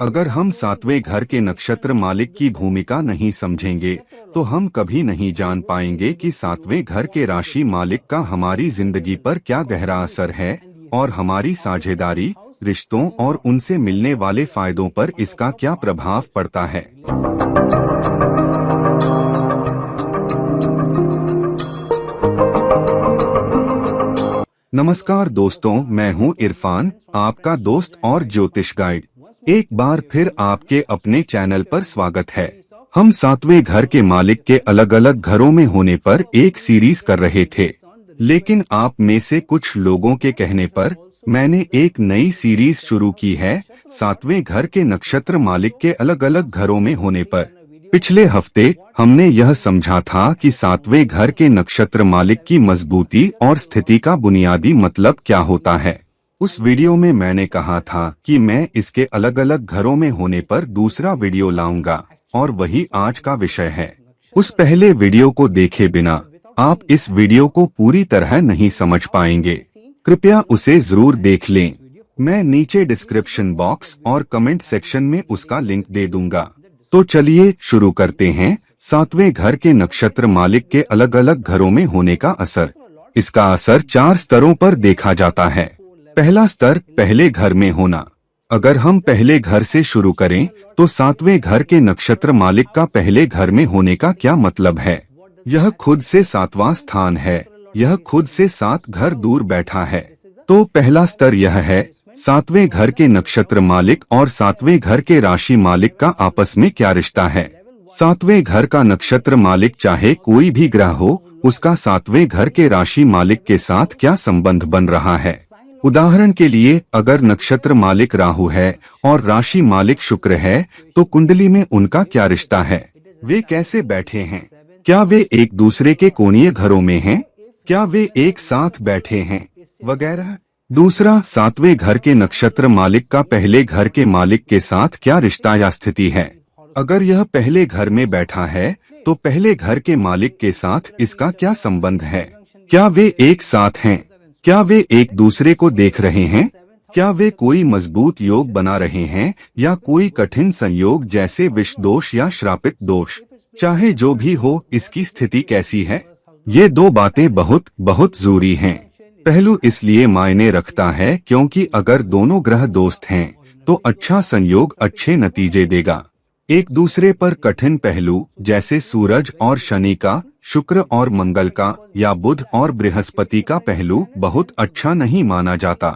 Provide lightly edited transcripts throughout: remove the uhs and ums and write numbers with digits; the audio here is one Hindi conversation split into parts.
अगर हम सातवें घर के नक्षत्र मालिक की भूमिका नहीं समझेंगे तो हम कभी नहीं जान पाएंगे कि सातवें घर के राशि मालिक का हमारी जिंदगी पर क्या गहरा असर है और हमारी साझेदारी, रिश्तों और उनसे मिलने वाले फायदों पर इसका क्या प्रभाव पड़ता है। नमस्कार दोस्तों, मैं हूं इरफान, आपका दोस्त और ज्योतिष गाइड। एक बार फिर आपके अपने चैनल पर स्वागत है। हम सातवें घर के मालिक के अलग अलग घरों में होने पर एक सीरीज कर रहे थे, लेकिन आप में से कुछ लोगों के कहने पर मैंने एक नई सीरीज शुरू की है, सातवें घर के नक्षत्र मालिक के अलग अलग घरों में होने पर। पिछले हफ्ते हमने यह समझा था कि सातवें घर के नक्षत्र मालिक की मजबूती और स्थिति का बुनियादी मतलब क्या होता है। उस वीडियो में मैंने कहा था कि मैं इसके अलग अलग घरों में होने पर दूसरा वीडियो लाऊंगा और वही आज का विषय है। उस पहले वीडियो को देखे बिना आप इस वीडियो को पूरी तरह नहीं समझ पाएंगे। कृपया उसे जरूर देख लें। मैं नीचे डिस्क्रिप्शन बॉक्स और कमेंट सेक्शन में उसका लिंक दे दूंगा। तो चलिए शुरू करते हैं। सातवें घर के नक्षत्र मालिक के अलग अलग घरों में होने का असर। इसका असर 4 स्तरों पर देखा जाता है। पहला स्तर, पहले घर में होना। अगर हम पहले घर से शुरू करें तो सातवें घर के नक्षत्र मालिक का पहले घर में होने का क्या मतलब है। यह खुद से 7वां स्थान है। यह खुद से 7 घर दूर बैठा है। तो पहला स्तर यह है, सातवें घर के नक्षत्र मालिक और सातवें घर के राशि मालिक का आपस में क्या रिश्ता है। सातवें घर का नक्षत्र मालिक चाहे कोई भी ग्रह हो, उसका सातवें घर के राशि मालिक के साथ क्या संबंध बन रहा है। उदाहरण के लिए, अगर नक्षत्र मालिक राहु है और राशि मालिक शुक्र है तो कुंडली में उनका क्या रिश्ता है। वे कैसे बैठे हैं, क्या वे एक दूसरे के कोणीय घरों में हैं, क्या वे एक साथ बैठे हैं, वगैरह। दूसरा, सातवें घर के नक्षत्र मालिक का पहले घर के मालिक के साथ क्या रिश्ता या स्थिति है। अगर यह पहले घर में बैठा है तो पहले घर के मालिक के साथ इसका क्या संबंध है। क्या वे एक साथ हैं, क्या वे एक दूसरे को देख रहे हैं, क्या वे कोई मजबूत योग बना रहे हैं या कोई कठिन संयोग जैसे विष दोष या श्रापित दोष। चाहे जो भी हो, इसकी स्थिति कैसी है। ये 2 बातें बहुत जरूरी हैं। पहलू इसलिए मायने रखता है क्योंकि अगर दोनों ग्रह दोस्त हैं तो अच्छा संयोग अच्छे नतीजे देगा। एक दूसरे पर कठिन पहलू जैसे सूरज और शनि का, शुक्र और मंगल का या बुध और बृहस्पति का पहलू बहुत अच्छा नहीं माना जाता।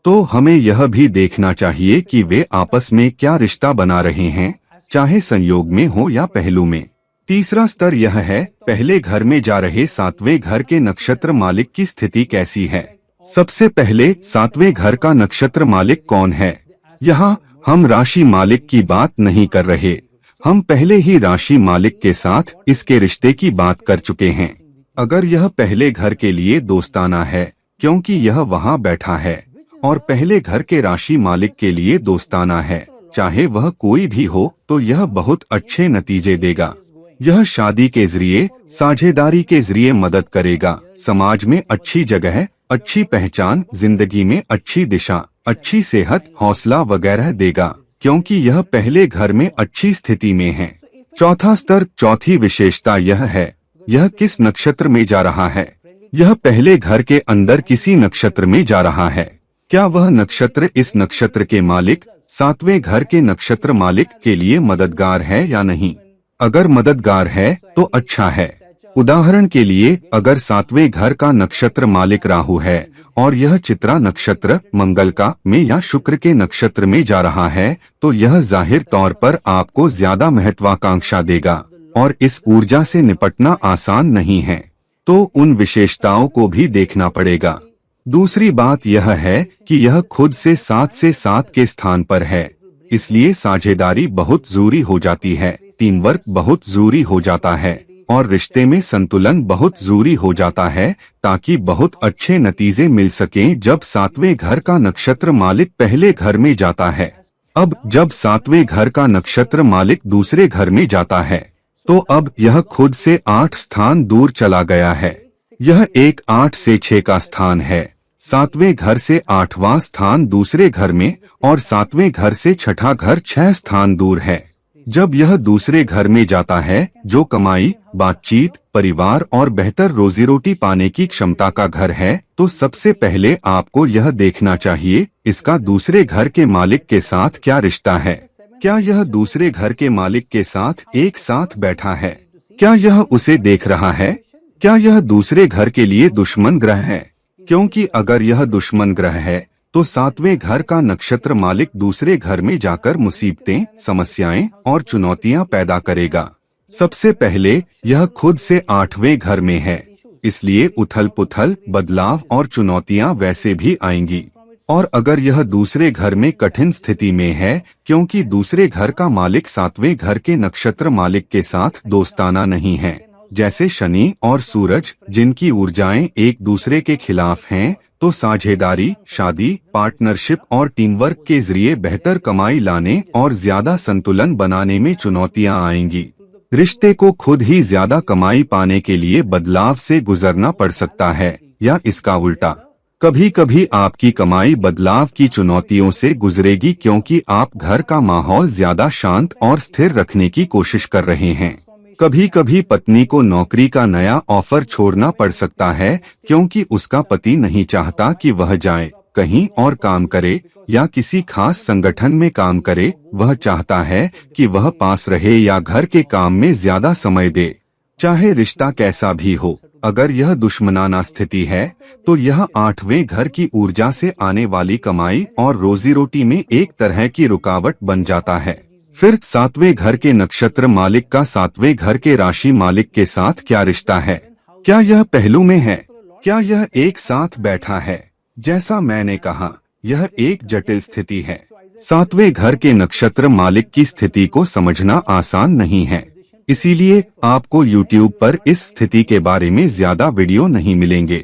तो हमें यह भी देखना चाहिए कि वे आपस में क्या रिश्ता बना रहे हैं, चाहे संयोग में हो या पहलू में। तीसरा स्तर यह है, पहले घर में जा रहे सातवें घर के नक्षत्र मालिक की स्थिति कैसी है। सबसे पहले, सातवें घर का नक्षत्र मालिक कौन है। यहाँ हम राशि मालिक की बात नहीं कर रहे, हम पहले ही राशि मालिक के साथ इसके रिश्ते की बात कर चुके हैं। अगर यह पहले घर के लिए दोस्ताना है क्योंकि यह वहाँ बैठा है, और पहले घर के राशि मालिक के लिए दोस्ताना है, चाहे वह कोई भी हो, तो यह बहुत अच्छे नतीजे देगा। यह शादी के जरिए, साझेदारी के जरिए मदद करेगा, समाज में अच्छी जगह, अच्छी पहचान, जिंदगी में अच्छी दिशा, अच्छी सेहत, हौसला वगैरह देगा, क्योंकि यह पहले घर में अच्छी स्थिति में है। चौथा स्तर, चौथी विशेषता यह है, यह किस नक्षत्र में जा रहा है। यह पहले घर के अंदर किसी नक्षत्र में जा रहा है। क्या वह नक्षत्र इस नक्षत्र के मालिक, सातवें घर के नक्षत्र मालिक के लिए मददगार है या नहीं। अगर मददगार है तो अच्छा है। उदाहरण के लिए, अगर सातवें घर का नक्षत्र मालिक राहु है और यह चित्रा नक्षत्र, मंगल का में या शुक्र के नक्षत्र में जा रहा है तो यह जाहिर तौर पर आपको ज्यादा महत्वाकांक्षा देगा और इस ऊर्जा से निपटना आसान नहीं है। तो उन विशेषताओं को भी देखना पड़ेगा। दूसरी बात यह है कि यह खुद से 7 के स्थान पर है, इसलिए साझेदारी बहुत जरूरी हो जाती है, टीम वर्क बहुत जरूरी हो जाता है और रिश्ते में संतुलन बहुत जरूरी हो जाता है, ताकि बहुत अच्छे नतीजे मिल सकें जब सातवें घर का नक्षत्र मालिक पहले घर में जाता है। अब जब सातवें घर का नक्षत्र मालिक दूसरे घर में जाता है तो अब यह खुद से 8 स्थान दूर चला गया है। यह एक 8 से 6 का स्थान है। सातवें घर से आठवां स्थान दूसरे घर में और सातवें घर से छठा घर 6 स्थान दूर है। जब यह दूसरे घर में जाता है, जो कमाई, बातचीत, परिवार और बेहतर रोजी रोटी पाने की क्षमता का घर है, तो सबसे पहले आपको यह देखना चाहिए इसका दूसरे घर के मालिक के साथ क्या रिश्ता है। क्या यह दूसरे घर के मालिक के साथ एक साथ बैठा है? क्या यह उसे देख रहा है? क्या यह दूसरे घर के लिए दुश्मन ग्रह है? क्योंकि अगर यह दुश्मन ग्रह है तो सातवें घर का नक्षत्र मालिक दूसरे घर में जाकर मुसीबतें, समस्याएं और चुनौतियां पैदा करेगा। सबसे पहले यह खुद से आठवें घर में है, इसलिए उथल पुथल, बदलाव और चुनौतियां वैसे भी आएंगी। और अगर यह दूसरे घर में कठिन स्थिति में है, क्योंकि दूसरे घर का मालिक सातवें घर के नक्षत्र मालिक के साथ दोस्ताना नहीं है, जैसे शनि और सूरज, जिनकी ऊर्जाएं एक दूसरे के खिलाफ हैं, तो साझेदारी, शादी, पार्टनरशिप और टीम वर्क के जरिए बेहतर कमाई लाने और ज्यादा संतुलन बनाने में चुनौतियां आएंगी। रिश्ते को खुद ही ज्यादा कमाई पाने के लिए बदलाव से गुजरना पड़ सकता है, या इसका उल्टा। कभी कभी आपकी कमाई बदलाव की चुनौतियों से गुजरेगी, क्योंकि आप घर का माहौल ज्यादा शांत और स्थिर रखने की कोशिश कर रहे हैं। कभी कभी पत्नी को नौकरी का नया ऑफर छोड़ना पड़ सकता है, क्योंकि उसका पति नहीं चाहता कि वह जाए, कहीं और काम करे या किसी खास संगठन में काम करे। वह चाहता है कि वह पास रहे या घर के काम में ज्यादा समय दे। चाहे रिश्ता कैसा भी हो, अगर यह दुश्मनाना स्थिति है तो यह आठवें घर की ऊर्जा से आने वाली कमाई और रोजी रोटी में एक तरह की रुकावट बन जाता है। फिर सातवें घर के नक्षत्र मालिक का सातवें घर के राशि मालिक के साथ क्या रिश्ता है? क्या यह पहलू में है? क्या यह एक साथ बैठा है? जैसा मैंने कहा, यह एक जटिल स्थिति है। सातवें घर के नक्षत्र मालिक की स्थिति को समझना आसान नहीं है, इसीलिए आपको YouTube पर इस स्थिति के बारे में ज्यादा वीडियो नहीं मिलेंगे।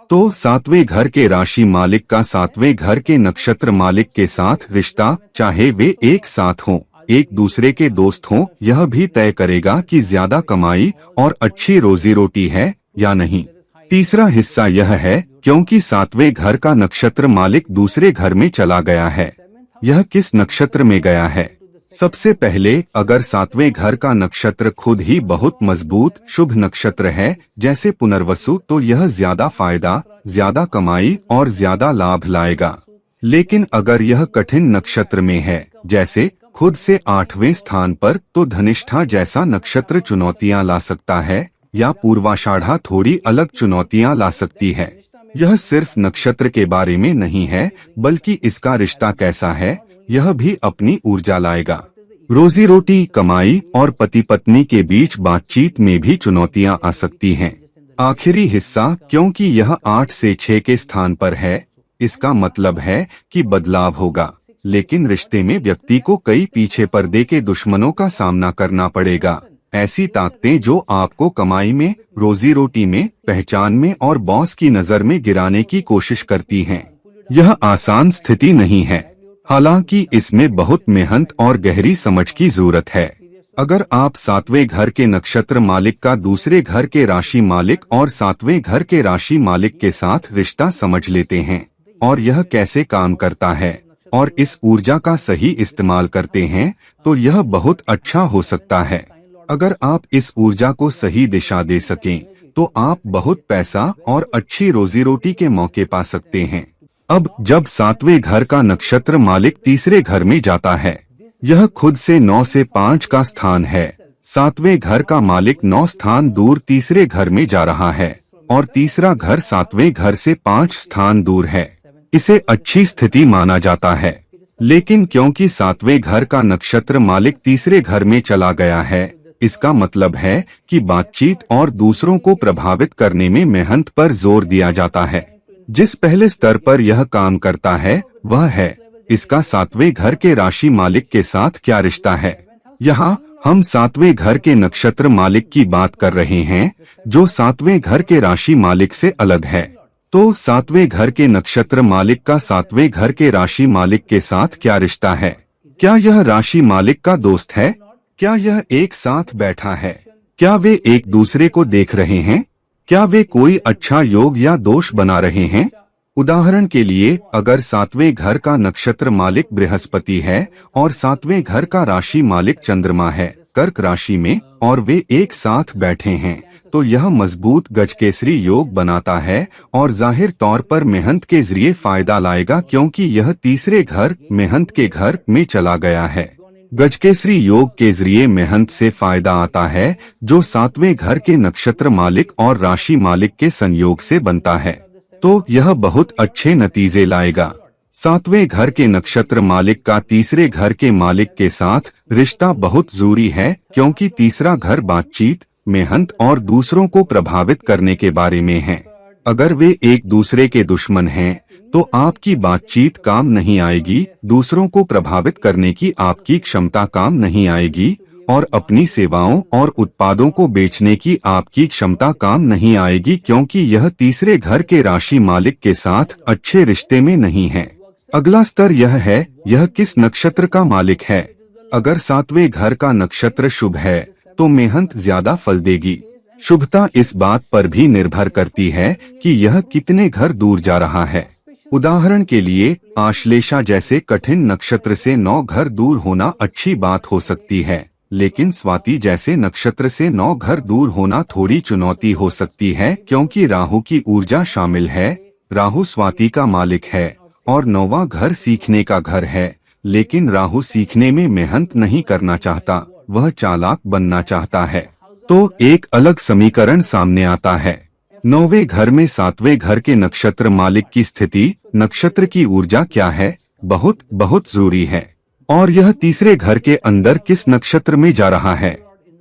तो सातवें घर के राशि मालिक का सातवें घर के नक्षत्र मालिक के साथ रिश्ता, चाहे वे एक साथ हों, एक दूसरे के दोस्त हों, यह भी तय करेगा कि ज्यादा कमाई और अच्छी रोजी रोटी है या नहीं। तीसरा हिस्सा यह है, क्योंकि सातवें घर का नक्षत्र मालिक दूसरे घर में चला गया है। यह किस नक्षत्र में गया है? सबसे पहले, अगर सातवें घर का नक्षत्र खुद ही बहुत मजबूत शुभ नक्षत्र है, जैसे पुनर्वसु, तो यह ज्यादा फायदा, ज्यादा कमाई और ज्यादा लाभ लाएगा। लेकिन अगर यह कठिन नक्षत्र में है, जैसे खुद से आठवें स्थान पर, तो धनिष्ठा जैसा नक्षत्र चुनौतियां ला सकता है, या पूर्वाषाढ़ा थोड़ी अलग चुनौतियां ला सकती है। यह सिर्फ नक्षत्र के बारे में नहीं है, बल्कि इसका रिश्ता कैसा है, यह भी अपनी ऊर्जा लाएगा। रोजी रोटी, कमाई और पति पत्नी के बीच बातचीत में भी चुनौतियां आ सकती हैं। आखिरी हिस्सा, क्योंकि यह 8 से 6 के स्थान पर है, इसका मतलब है कि बदलाव होगा, लेकिन रिश्ते में व्यक्ति को कई पीछे पर्दे के दुश्मनों का सामना करना पड़ेगा। ऐसी ताकतें जो आपको कमाई में, रोजी रोटी में, पहचान में और बॉस की नजर में गिराने की कोशिश करती हैं। यह आसान स्थिति नहीं है, हालांकि इसमें बहुत मेहनत और गहरी समझ की जरूरत है। अगर आप सातवें घर के नक्षत्र मालिक का दूसरे घर के राशि मालिक और सातवें घर के राशि मालिक के साथ रिश्ता समझ लेते हैं और यह कैसे काम करता है और इस ऊर्जा का सही इस्तेमाल करते हैं, तो यह बहुत अच्छा हो सकता है। अगर आप इस ऊर्जा को सही दिशा दे सकें, तो आप बहुत पैसा और अच्छी रोजी रोटी के मौके पा सकते हैं। अब जब सातवें घर का नक्षत्र मालिक तीसरे घर में जाता है, यह खुद से 9 से 5 का स्थान है। सातवें घर का मालिक 9 स्थान दूर तीसरे घर में जा रहा है और तीसरा घर सातवें घर से 5 स्थान दूर है। इसे अच्छी स्थिति माना जाता है, लेकिन क्योंकि सातवें घर का नक्षत्र मालिक तीसरे घर में चला गया है, इसका मतलब है कि बातचीत और दूसरों को प्रभावित करने में मेहनत पर जोर दिया जाता है। जिस पहले स्तर पर यह काम करता है वह है, इसका सातवें घर के राशि मालिक के साथ क्या रिश्ता है। यहाँ हम सातवें घर के नक्षत्र मालिक की बात कर रहे हैं, जो सातवें घर के राशि मालिक से अलग है। तो सातवें घर के नक्षत्र मालिक का सातवें घर के राशि मालिक के साथ क्या रिश्ता है? क्या यह राशि मालिक का दोस्त है? क्या यह एक साथ बैठा है? क्या वे एक दूसरे को देख रहे हैं? क्या वे कोई अच्छा योग या दोष बना रहे हैं? उदाहरण के लिए अगर सातवें घर का नक्षत्र मालिक बृहस्पति है और सातवें घर का राशि मालिक चंद्रमा है कर्क राशि में और वे एक साथ बैठे हैं तो यह मजबूत गजकेसरी योग बनाता है और जाहिर तौर पर मेहनत के जरिए फायदा लाएगा क्योंकि यह तीसरे घर मेहनत के घर में चला गया है। गजकेसरी योग के जरिए मेहनत से फायदा आता है जो सातवें घर के नक्षत्र मालिक और राशि मालिक के संयोग से बनता है तो यह बहुत अच्छे नतीजे लाएगा। सातवें घर के नक्षत्र मालिक का तीसरे घर के मालिक के साथ रिश्ता बहुत जरूरी है क्योंकि तीसरा घर बातचीत मेहनत और दूसरों को प्रभावित करने के बारे में है। अगर वे एक दूसरे के दुश्मन हैं तो आपकी बातचीत काम नहीं आएगी, दूसरों को प्रभावित करने की आपकी क्षमता काम नहीं आएगी और अपनी सेवाओं और उत्पादों को बेचने की आपकी क्षमता काम नहीं आएगी क्योंकि यह तीसरे घर के राशि मालिक के साथ अच्छे रिश्ते में नहीं है। अगला स्तर यह है यह किस नक्षत्र का मालिक है। अगर सातवें घर का नक्षत्र शुभ है तो मेहनत ज्यादा फल देगी। शुभता इस बात पर भी निर्भर करती है कि यह कितने घर दूर जा रहा है। उदाहरण के लिए आश्लेषा जैसे कठिन नक्षत्र से 9 घर दूर होना अच्छी बात हो सकती है, लेकिन स्वाति जैसे नक्षत्र से 9 घर दूर होना थोड़ी चुनौती हो सकती है क्योंकि राहु की ऊर्जा शामिल है। राहु स्वाति का मालिक है और 9वां घर सीखने का घर है, लेकिन राहु सीखने में मेहनत नहीं करना चाहता, वह चालाक बनना चाहता है। तो एक अलग समीकरण सामने आता है। 9वें घर में सातवें घर के नक्षत्र मालिक की स्थिति, नक्षत्र की ऊर्जा क्या है, बहुत बहुत जरूरी है। और यह तीसरे घर के अंदर किस नक्षत्र में जा रहा है।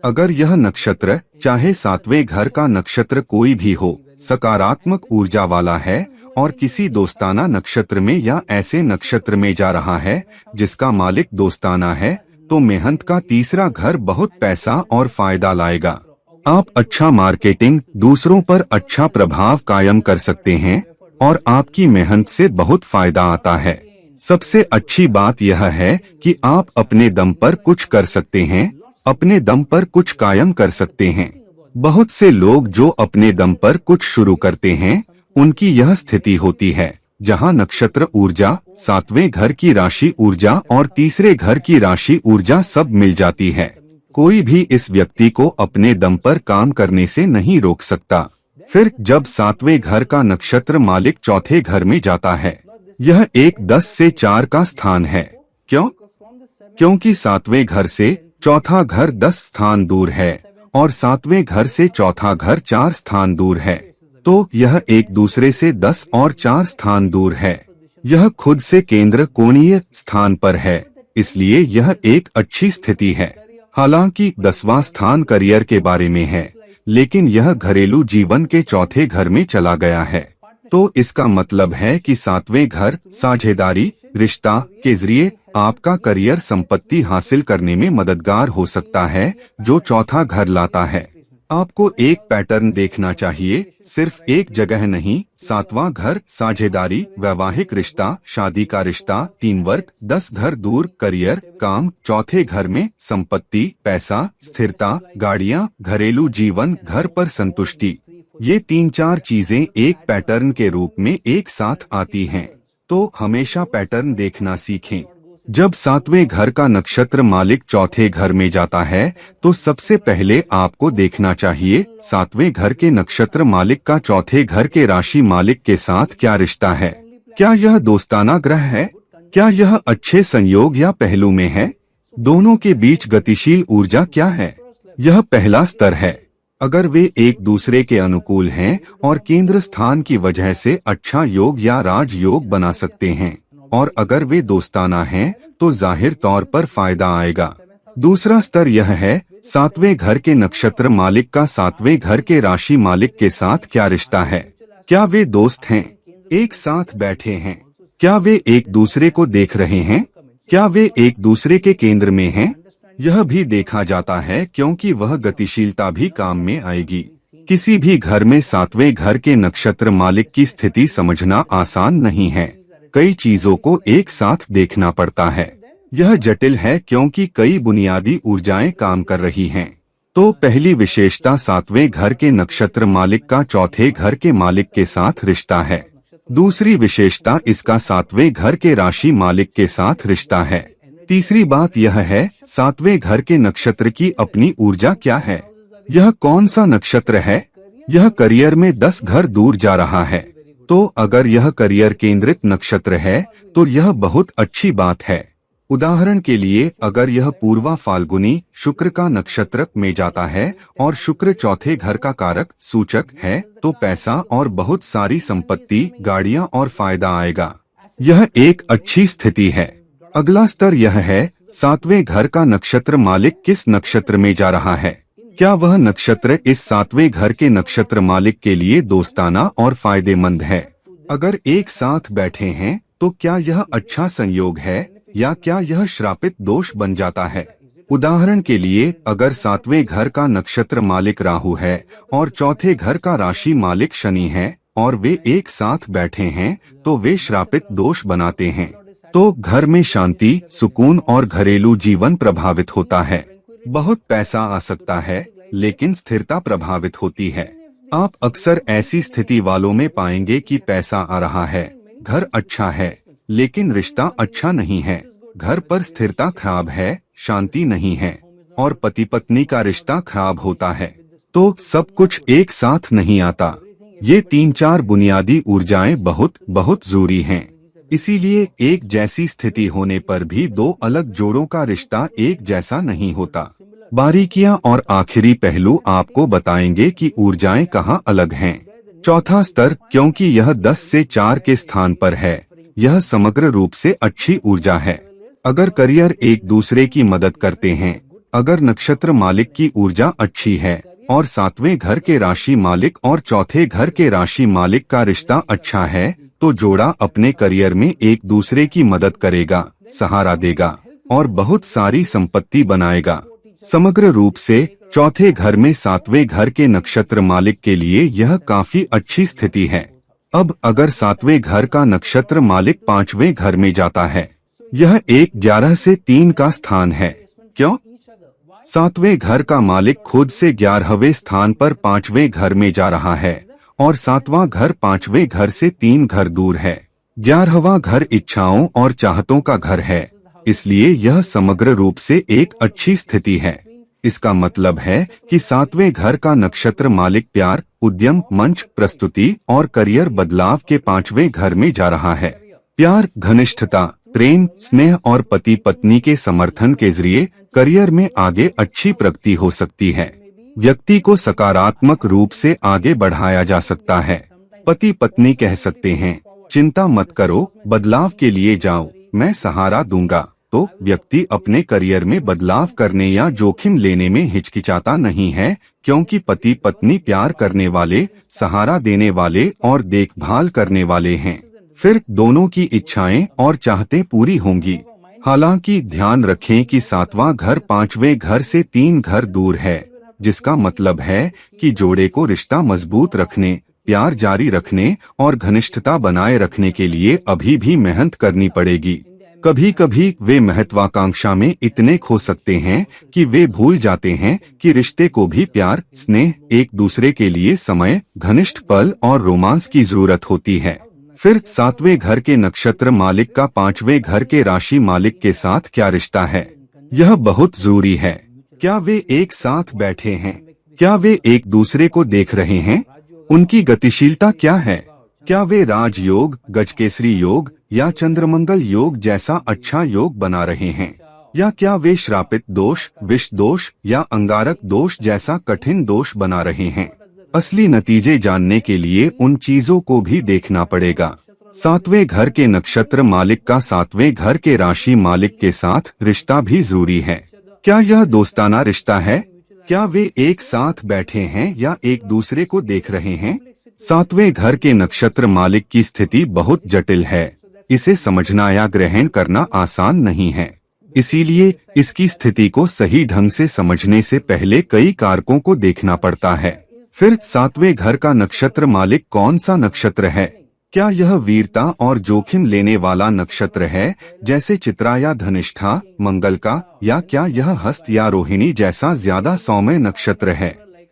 अगर यह नक्षत्र चाहे सातवें घर का नक्षत्र कोई भी हो सकारात्मक ऊर्जा वाला है और किसी दोस्ताना नक्षत्र में या ऐसे नक्षत्र में जा रहा है जिसका मालिक दोस्ताना है तो मेहनत का तीसरा घर बहुत पैसा और फायदा लाएगा। आप अच्छा मार्केटिंग, दूसरों पर अच्छा प्रभाव कायम कर सकते हैं और आपकी मेहनत से बहुत फायदा आता है। सबसे अच्छी बात यह है कि आप अपने दम पर कुछ कर सकते हैं, अपने दम पर कुछ कायम कर सकते हैं। बहुत से लोग जो अपने दम पर कुछ शुरू करते हैं उनकी यह स्थिति होती है जहां नक्षत्र ऊर्जा, सातवें घर की राशि ऊर्जा और तीसरे घर की राशि ऊर्जा सब मिल जाती है। कोई भी इस व्यक्ति को अपने दम पर काम करने से नहीं रोक सकता। फिर जब सातवें घर का नक्षत्र मालिक चौथे घर में जाता है, यह एक 10 से 4 का स्थान है। क्यों? क्योंकि सातवें घर से चौथा घर 10 स्थान दूर है और सातवें घर से चौथा घर 4 स्थान दूर है, तो यह एक दूसरे से 10 और 4 स्थान दूर है। यह खुद से केंद्र कोणीय स्थान पर है, इसलिए यह एक अच्छी स्थिति है। हालांकि 10वां स्थान करियर के बारे में है, लेकिन यह घरेलू जीवन के चौथे घर में चला गया है, तो इसका मतलब है कि सातवें घर साझेदारी रिश्ता के जरिए आपका करियर संपत्ति हासिल करने में मददगार हो सकता है जो चौथा घर लाता है। आपको एक पैटर्न देखना चाहिए, सिर्फ एक जगह नहीं। सातवां घर साझेदारी, वैवाहिक रिश्ता, शादी का रिश्ता, टीम वर्क, 10 घर दूर करियर काम, चौथे घर में संपत्ति, पैसा, स्थिरता, गाड़ियां, घरेलू जीवन, घर पर संतुष्टि। ये 3-4 चीजें एक पैटर्न के रूप में एक साथ आती हैं, तो हमेशा पैटर्न देखना सीखें। जब सातवें घर का नक्षत्र मालिक चौथे घर में जाता है तो सबसे पहले आपको देखना चाहिए सातवें घर के नक्षत्र मालिक का चौथे घर के राशि मालिक के साथ क्या रिश्ता है। क्या यह दोस्ताना ग्रह है? क्या यह अच्छे संयोग या पहलू में है? दोनों के बीच गतिशील ऊर्जा क्या है? यह पहला स्तर है। अगर वे एक दूसरे के अनुकूल हैं और केंद्र स्थान की वजह से अच्छा योग या राज योग बना सकते हैं, और अगर वे दोस्ताना हैं तो जाहिर तौर पर फायदा आएगा। दूसरा स्तर यह है सातवें घर के नक्षत्र मालिक का सातवें घर के राशि मालिक के साथ क्या रिश्ता है। क्या वे दोस्त हैं, एक साथ बैठे हैं? क्या वे एक दूसरे को देख रहे हैं? क्या वे एक दूसरे के केंद्र में हैं? यह भी देखा जाता है क्योंकि वह गतिशीलता भी काम में आएगी। किसी भी घर में सातवें घर के नक्षत्र मालिक की स्थिति समझना आसान नहीं है। कई चीजों को एक साथ देखना पड़ता है। यह जटिल है क्योंकि कई बुनियादी ऊर्जाएं काम कर रही हैं। तो पहली विशेषता सातवें घर के नक्षत्र मालिक का चौथे घर के मालिक के साथ रिश्ता है। दूसरी विशेषता इसका सातवें घर के राशि मालिक के साथ रिश्ता है। तीसरी बात यह है, सातवें घर के नक्षत्र की अपनी ऊर्जा क्या है। यह कौन सा नक्षत्र है? यह करियर में 10 घर दूर जा रहा है। तो अगर यह करियर केंद्रित नक्षत्र है तो यह बहुत अच्छी बात है। उदाहरण के लिए अगर यह पूर्वा फाल्गुनी शुक्र का नक्षत्र में जाता है और शुक्र चौथे घर का कारक सूचक है तो पैसा और बहुत सारी संपत्ति, गाड़ियां और फायदा आएगा। यह एक अच्छी स्थिति है। अगला स्तर यह है, सातवें घर का नक्षत्र मालिक किस नक्षत्र में जा रहा है। क्या वह नक्षत्र इस सातवें घर के नक्षत्र मालिक के लिए दोस्ताना और फायदेमंद है? अगर एक साथ बैठे हैं तो क्या यह अच्छा संयोग है या क्या यह श्रापित दोष बन जाता है? उदाहरण के लिए अगर सातवें घर का नक्षत्र मालिक राहु है और चौथे घर का राशि मालिक शनि है और वे एक साथ बैठे हैं तो वे श्रापित दोष बनाते हैं। तो घर में शांति, सुकून और घरेलू जीवन प्रभावित होता है। बहुत पैसा आ सकता है लेकिन स्थिरता प्रभावित होती है। आप अक्सर ऐसी स्थिति वालों में पाएंगे कि पैसा आ रहा है, घर अच्छा है लेकिन रिश्ता अच्छा नहीं है, घर पर स्थिरता खराब है, शांति नहीं है और पति पत्नी का रिश्ता खराब होता है। तो सब कुछ एक साथ नहीं आता। ये 3-4 बुनियादी ऊर्जाएं बहुत जरूरी हैं। इसीलिए एक जैसी स्थिति होने पर भी दो अलग जोड़ों का रिश्ता एक जैसा नहीं होता। बारीकियां और आखिरी पहलू आपको बताएंगे कि ऊर्जाएं कहाँ अलग हैं। चौथा स्तर, क्योंकि यह 10 से 4 के स्थान पर है, यह समग्र रूप से अच्छी ऊर्जा है। अगर करियर एक दूसरे की मदद करते हैं, अगर नक्षत्र मालिक की ऊर्जा अच्छी है और सातवें घर के राशि मालिक और चौथे घर के राशि मालिक का रिश्ता अच्छा है तो जोड़ा अपने करियर में एक दूसरे की मदद करेगा, सहारा देगा और बहुत सारी संपत्ति बनाएगा। समग्र रूप से चौथे घर में सातवें घर के नक्षत्र मालिक के लिए यह काफी अच्छी स्थिति है। अब अगर सातवें घर का नक्षत्र मालिक 5वें घर में जाता है, यह 11 से 3 का स्थान है। क्यों? सातवें घर का मालिक खुद से 11वें स्थान पर 5वें घर में जा रहा है और सातवां घर 5वें घर से 3 घर दूर है। 11वां घर इच्छाओं और चाहतों का घर है, इसलिए यह समग्र रूप से एक अच्छी स्थिति है। इसका मतलब है कि सातवें घर का नक्षत्र मालिक प्यार, उद्यम, मंच, प्रस्तुति और करियर बदलाव के 5वें घर में जा रहा है। प्यार, घनिष्ठता, प्रेम, स्नेह और पति पत्नी के समर्थन के जरिए करियर में आगे अच्छी प्रगति हो सकती है। व्यक्ति को सकारात्मक रूप से आगे बढ़ाया जा सकता है। पति पत्नी कह सकते हैं, चिंता मत करो, बदलाव के लिए जाओ, मैं सहारा दूंगा। तो व्यक्ति अपने करियर में बदलाव करने या जोखिम लेने में हिचकिचाता नहीं है, क्योंकि पति पत्नी प्यार करने वाले, सहारा देने वाले और देखभाल करने वाले हैं। फिर दोनों की इच्छाएं और चाहतें पूरी होंगी। हालांकि ध्यान रखें कि सातवां घर 5वें घर से 3 घर दूर है, जिसका मतलब है कि जोड़े को रिश्ता मजबूत रखने, प्यार जारी रखने और घनिष्ठता बनाए रखने के लिए अभी भी मेहनत करनी पड़ेगी। कभी कभी वे महत्वाकांक्षा में इतने खो सकते हैं कि वे भूल जाते हैं कि रिश्ते को भी प्यार, स्नेह, एक दूसरे के लिए समय, घनिष्ठ पल और रोमांस की जरूरत होती है। फिर सातवें घर के नक्षत्र मालिक का 5वें घर के राशि मालिक के साथ क्या रिश्ता है, यह बहुत जरूरी है। क्या वे एक साथ बैठे हैं? क्या वे एक दूसरे को देख रहे हैं? उनकी गतिशीलता क्या है? क्या वे राजयोग, गजकेसरी योग या चंद्रमंगल योग जैसा अच्छा योग बना रहे हैं? या क्या वे श्रापित दोष, विष दोष या अंगारक दोष जैसा कठिन दोष बना रहे हैं? असली नतीजे जानने के लिए उन चीजों को भी देखना पड़ेगा। सातवें घर के नक्षत्र मालिक का सातवें घर के राशि मालिक के साथ रिश्ता भी जरूरी है। क्या यह दोस्ताना रिश्ता है? क्या वे एक साथ बैठे हैं या एक दूसरे को देख रहे हैं? सातवें घर के नक्षत्र मालिक की स्थिति बहुत जटिल है। इसे समझना या ग्रहण करना आसान नहीं है। इसीलिए इसकी स्थिति को सही ढंग से समझने से पहले कई कारकों को देखना पड़ता है। फिर सातवें घर का नक्षत्र मालिक कौन सा नक्षत्र है? क्या यह वीरता और जोखिम लेने वाला नक्षत्र है, जैसे चित्रा या धनिष्ठा, मंगल का, या क्या यह हस्त या रोहिणी जैसा ज्यादा सौम्य नक्षत्र है?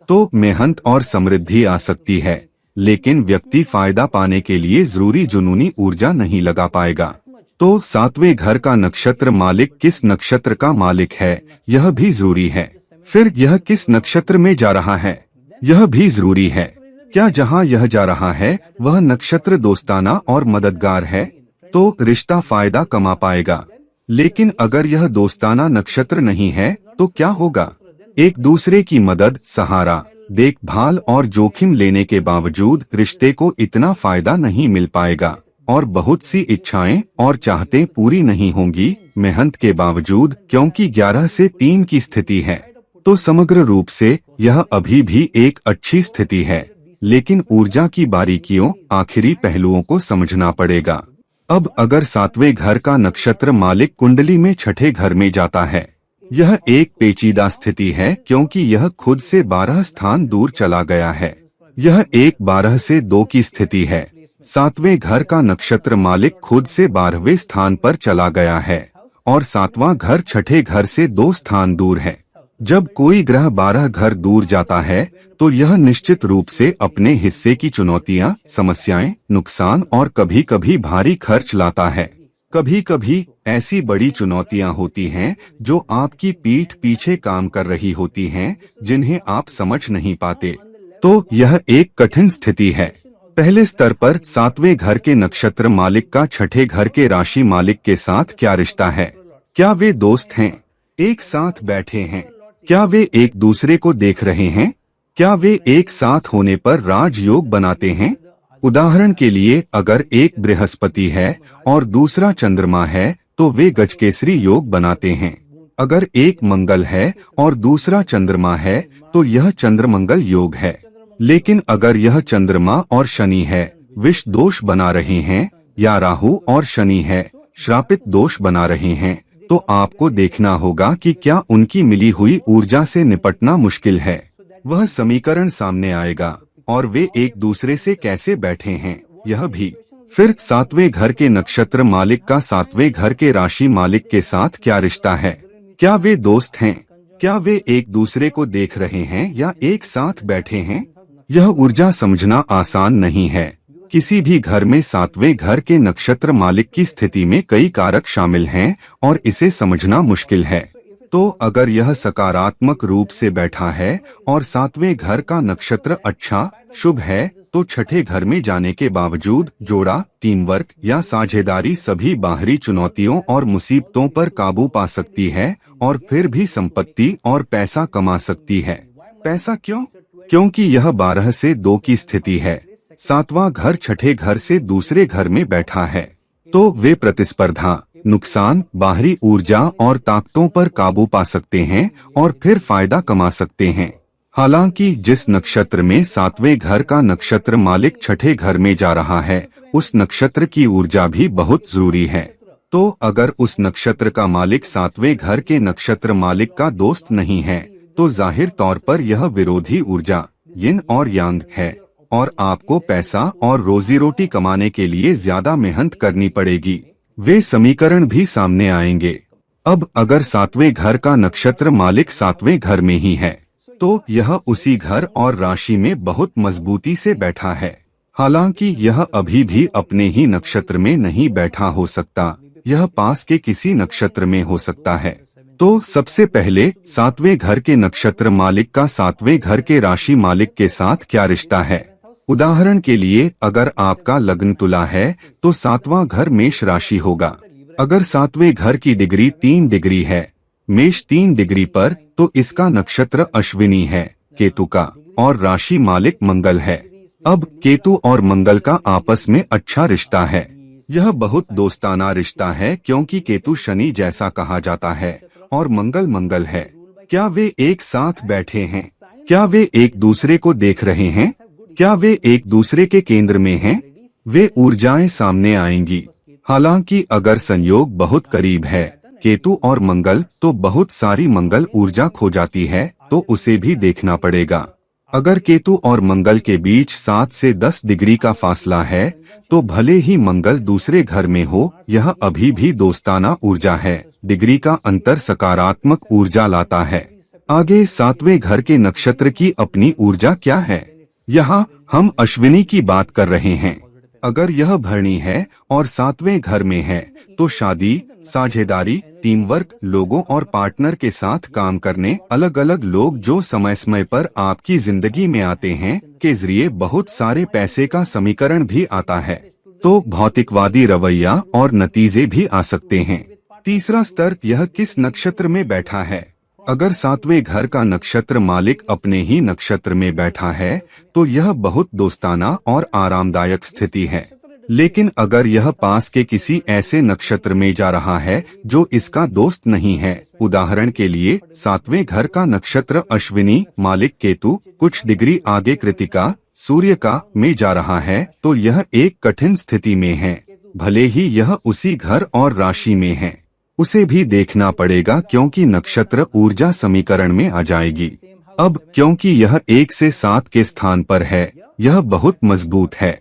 तो मेहनत और समृद्धि आ सकती है, लेकिन व्यक्ति फायदा पाने के लिए जरूरी जुनूनी ऊर्जा नहीं लगा पाएगा। तो सातवें घर का नक्षत्र मालिक किस नक्षत्र का मालिक है, यह भी जरूरी है। फिर यह किस नक्षत्र में जा रहा है, यह भी जरूरी है। क्या जहाँ यह जा रहा है वह नक्षत्र दोस्ताना और मददगार है, तो रिश्ता फायदा कमा पाएगा। लेकिन अगर यह दोस्ताना नक्षत्र नहीं है तो क्या होगा? एक दूसरे की मदद, सहारा, देखभाल और जोखिम लेने के बावजूद रिश्ते को इतना फायदा नहीं मिल पाएगा और बहुत सी इच्छाएं और चाहतें पूरी नहीं होंगी मेहनत के बावजूद, क्योंकि 11 से 3 की स्थिति है। तो समग्र रूप से यह अभी भी एक अच्छी स्थिति है, लेकिन ऊर्जा की बारीकियों, आखिरी पहलुओं को समझना पड़ेगा। अब अगर सातवें घर का नक्षत्र मालिक कुंडली में छठे घर में जाता है, यह एक पेचीदा स्थिति है क्योंकि यह खुद से 12 स्थान दूर चला गया है। यह एक 12 से 2 की स्थिति है। सातवें घर का नक्षत्र मालिक खुद से 12वें स्थान पर चला गया है और सातवां घर छठे घर से 2 स्थान दूर है। जब कोई ग्रह 12 घर दूर जाता है तो यह निश्चित रूप से अपने हिस्से की चुनौतियां, समस्याएं, नुकसान और कभी कभी भारी खर्च लाता है। कभी कभी ऐसी बड़ी चुनौतियां होती हैं जो आपकी पीठ पीछे काम कर रही होती हैं, जिन्हें आप समझ नहीं पाते। तो यह एक कठिन स्थिति है। पहले स्तर पर सातवें घर के नक्षत्र मालिक का छठे घर के राशि मालिक के साथ क्या रिश्ता है? क्या वे दोस्त हैं, एक साथ बैठे हैं? क्या वे एक दूसरे को देख रहे हैं? क्या वे एक साथ होने पर राजयोग बनाते हैं? उदाहरण के लिए अगर एक बृहस्पति है और दूसरा चंद्रमा है तो वे गजकेसरी योग बनाते हैं। अगर एक मंगल है और दूसरा चंद्रमा है तो यह चंद्रमंगल योग है। लेकिन अगर यह चंद्रमा और शनि है, विष दोष बना रहे हैं, या राहु और शनि है, श्रापित दोष बना रहे हैं, तो आपको देखना होगा कि क्या उनकी मिली हुई ऊर्जा से निपटना मुश्किल है। वह समीकरण सामने आएगा और वे एक दूसरे से कैसे बैठे हैं, यह भी। फिर सातवें घर के नक्षत्र मालिक का सातवें घर के राशि मालिक के साथ क्या रिश्ता है? क्या वे दोस्त हैं? क्या वे एक दूसरे को देख रहे हैं या एक साथ बैठे हैं? यह ऊर्जा समझना आसान नहीं है। किसी भी घर में सातवें घर के नक्षत्र मालिक की स्थिति में कई कारक शामिल हैं और इसे समझना मुश्किल है। तो अगर यह सकारात्मक रूप से बैठा है और सातवें घर का नक्षत्र अच्छा, शुभ है, तो छठे घर में जाने के बावजूद जोड़ा, टीम वर्क या साझेदारी सभी बाहरी चुनौतियों और मुसीबतों पर काबू पा सकती है और फिर भी संपत्ति और पैसा कमा सकती है। पैसा क्यों? क्योंकि यह 12 से 2 की स्थिति है। सातवां घर छठे घर से दूसरे घर में बैठा है, तो वे प्रतिस्पर्धा, नुकसान, बाहरी ऊर्जा और ताकतों पर काबू पा सकते हैं और फिर फायदा कमा सकते हैं। हालांकि जिस नक्षत्र में सातवें घर का नक्षत्र मालिक छठे घर में जा रहा है, उस नक्षत्र की ऊर्जा भी बहुत जरूरी है। तो अगर उस नक्षत्र का मालिक सातवें घर के नक्षत्र मालिक का दोस्त नहीं है, तो जाहिर तौर पर यह विरोधी ऊर्जा, यिन और यांग है और आपको पैसा और रोजी रोटी कमाने के लिए ज्यादा मेहनत करनी पड़ेगी। वे समीकरण भी सामने आएंगे। अब अगर सातवें घर का नक्षत्र मालिक सातवें घर में ही है, तो यह उसी घर और राशि में बहुत मजबूती से बैठा है। हालांकि यह अभी भी अपने ही नक्षत्र में नहीं बैठा हो सकता, यह पास के किसी नक्षत्र में हो सकता है। तो सबसे पहले सातवें घर के नक्षत्र मालिक का सातवें घर के राशि मालिक के साथ क्या रिश्ता है? उदाहरण के लिए अगर आपका लग्न तुला है तो सातवां घर मेष राशि होगा। अगर सातवें घर की डिग्री 3 डिग्री है, मेष 3 डिग्री पर, तो इसका नक्षत्र अश्विनी है, केतु का, और राशि मालिक मंगल है। अब केतु और मंगल का आपस में अच्छा रिश्ता है। यह बहुत दोस्ताना रिश्ता है क्योंकि केतु शनि जैसा कहा जाता है और मंगल मंगल है। क्या वे एक साथ बैठे हैं? क्या वे एक दूसरे को देख रहे हैं? क्या वे एक दूसरे के केंद्र में हैं? वे ऊर्जाएं सामने आएंगी। हालांकि अगर संयोग बहुत करीब है, केतु और मंगल, तो बहुत सारी मंगल ऊर्जा खो जाती है, तो उसे भी देखना पड़ेगा। अगर केतु और मंगल के बीच 7 से 10 डिग्री का फासला है, तो भले ही मंगल दूसरे घर में हो, यह अभी भी दोस्ताना ऊर्जा है। डिग्री का अंतर सकारात्मक ऊर्जा लाता है। आगे सातवें घर के नक्षत्र की अपनी ऊर्जा क्या है? यहाँ हम अश्विनी की बात कर रहे हैं। अगर यह भरणी है और सातवें घर में है तो शादी, साझेदारी, टीम वर्क, लोगों और पार्टनर के साथ काम करने, अलग अलग लोग जो समय समय पर आपकी जिंदगी में आते हैं, के जरिए बहुत सारे पैसे का समीकरण भी आता है। तो भौतिकवादी रवैया और नतीजे भी आ सकते हैं। तीसरा स्तर, यह किस नक्षत्र में बैठा है। अगर सातवें घर का नक्षत्र मालिक अपने ही नक्षत्र में बैठा है तो यह बहुत दोस्ताना और आरामदायक स्थिति है। लेकिन अगर यह पास के किसी ऐसे नक्षत्र में जा रहा है जो इसका दोस्त नहीं है, उदाहरण के लिए सातवें घर का नक्षत्र अश्विनी मालिक केतु कुछ डिग्री आगे कृतिका सूर्य का में जा रहा है, तो यह एक कठिन स्थिति में है। भले ही यह उसी घर और राशि में है, उसे भी देखना पड़ेगा क्योंकि नक्षत्र ऊर्जा समीकरण में आ जाएगी। अब क्योंकि यह 1 से 7 के स्थान पर है, यह बहुत मजबूत है।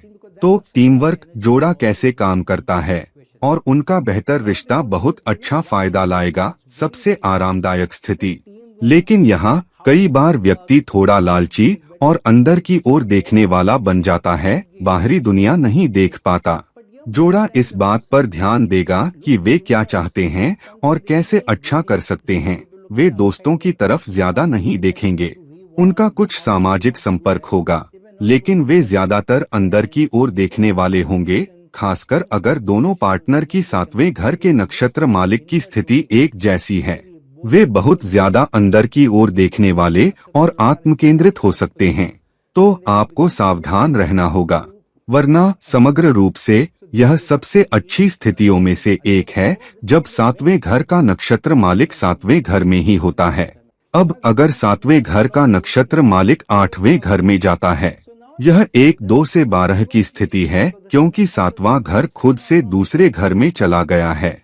तो टीम वर्क, जोड़ा कैसे काम करता है और उनका बेहतर रिश्ता बहुत अच्छा फायदा लाएगा, सबसे आरामदायक स्थिति। लेकिन यहाँ कई बार व्यक्ति थोड़ा लालची और अंदर की ओर देखने वाला बन जाता है, बाहरी दुनिया नहीं देख पाता। जोड़ा इस बात पर ध्यान देगा कि वे क्या चाहते हैं और कैसे अच्छा कर सकते हैं। वे दोस्तों की तरफ ज्यादा नहीं देखेंगे। उनका कुछ सामाजिक संपर्क होगा, लेकिन वे ज्यादातर अंदर की ओर देखने वाले होंगे, खासकर अगर दोनों पार्टनर की सातवें घर के नक्षत्र मालिक की स्थिति एक जैसी है। वे बहुत ज्यादा अंदर की ओर देखने वाले और आत्मकेंद्रित हो सकते हैं, तो आपको सावधान रहना होगा, वरना समग्र रूप से यह सबसे अच्छी स्थितियों में से एक है जब सातवें घर का नक्षत्र मालिक सातवें घर में ही होता है। अब अगर सातवें घर का नक्षत्र मालिक आठवें घर में जाता है, यह 1, 2 से 12 की स्थिति है, क्योंकि सातवां घर खुद से दूसरे घर में चला गया है,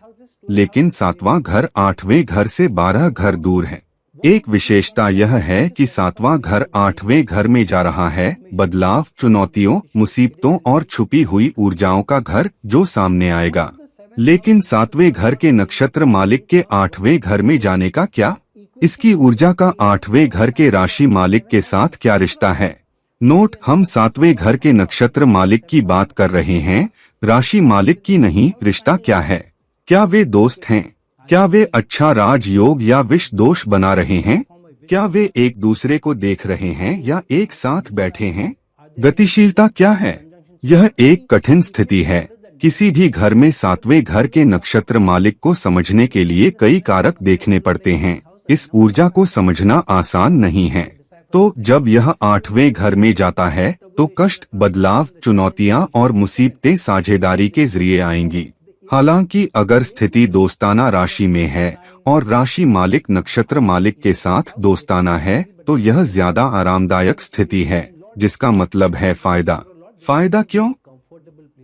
लेकिन सातवां घर आठवें घर से 12 घर दूर है। एक विशेषता यह है कि सातवां घर आठवें घर में जा रहा है, बदलाव, चुनौतियों, मुसीबतों और छुपी हुई ऊर्जाओं का घर जो सामने आएगा। लेकिन सातवें घर के नक्षत्र मालिक के आठवें घर में जाने का क्या? इसकी ऊर्जा का आठवें घर के राशि मालिक के साथ क्या रिश्ता है? नोट, हम सातवें घर के नक्षत्र मालिक की बात कर रहे हैं, राशि मालिक की नहीं। रिश्ता क्या है? क्या वे दोस्त हैं? क्या वे अच्छा राजयोग या विष दोष बना रहे हैं? क्या वे एक दूसरे को देख रहे हैं या एक साथ बैठे हैं? गतिशीलता क्या है? यह एक कठिन स्थिति है। किसी भी घर में सातवें घर के नक्षत्र मालिक को समझने के लिए कई कारक देखने पड़ते हैं। इस ऊर्जा को समझना आसान नहीं है। तो जब यह आठवें घर में जाता है तो कष्ट, बदलाव, चुनौतियां और मुसीबतें साझेदारी के जरिए आएंगी। हालांकि अगर स्थिति दोस्ताना राशि में है और राशि मालिक नक्षत्र मालिक के साथ दोस्ताना है तो यह ज्यादा आरामदायक स्थिति है, जिसका मतलब है फायदा। फायदा क्यों?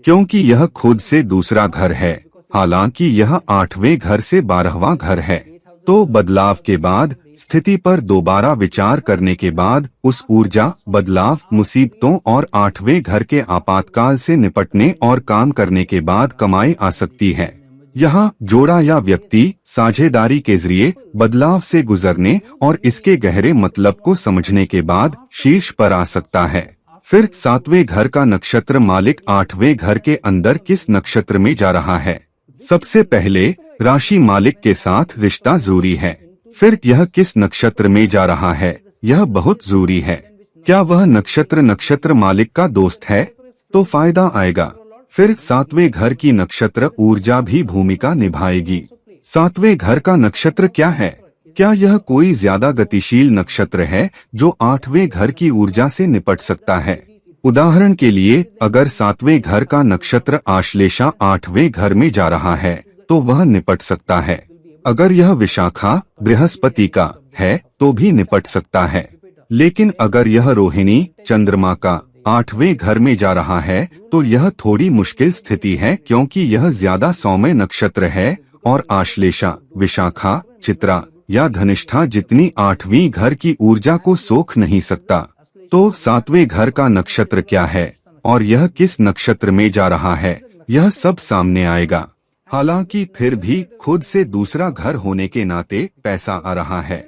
क्योंकि यह खुद से दूसरा घर है, हालांकि यह आठवें घर से 12वां घर है। तो बदलाव के बाद, स्थिति पर दोबारा विचार करने के बाद, उस ऊर्जा, बदलाव, मुसीबतों और आठवें घर के आपातकाल से निपटने और काम करने के बाद कमाई आ सकती है। यहाँ जोड़ा या व्यक्ति साझेदारी के जरिए बदलाव से गुजरने और इसके गहरे मतलब को समझने के बाद शीर्ष पर आ सकता है। फिर सातवें घर का नक्षत्र मालिक आठवें घर के अंदर किस नक्षत्र में जा रहा है? सबसे पहले राशि मालिक के साथ रिश्ता जरूरी है। फिर यह किस नक्षत्र में जा रहा है, यह बहुत जरूरी है। क्या वह नक्षत्र मालिक का दोस्त है? तो फायदा आएगा। फिर सातवें घर की नक्षत्र ऊर्जा भी भूमिका निभाएगी। सातवें घर का नक्षत्र क्या है? क्या यह कोई ज्यादा गतिशील नक्षत्र है जो आठवें घर की ऊर्जा से निपट सकता है? उदाहरण के लिए, अगर सातवें घर का नक्षत्र आश्लेषा आठवें घर में जा रहा है तो वह निपट सकता है। अगर यह विशाखा बृहस्पति का है तो भी निपट सकता है। लेकिन अगर यह रोहिणी चंद्रमा का आठवें घर में जा रहा है तो यह थोड़ी मुश्किल स्थिति है, क्योंकि यह ज्यादा सौम्य नक्षत्र है और आश्लेषा, विशाखा, चित्रा या धनिष्ठा जितनी आठवीं घर की ऊर्जा को सोख नहीं सकता। तो सातवें घर का नक्षत्र क्या है और यह किस नक्षत्र में जा रहा है, यह सब सामने आएगा। हालांकि फिर भी खुद से दूसरा घर होने के नाते पैसा आ रहा है,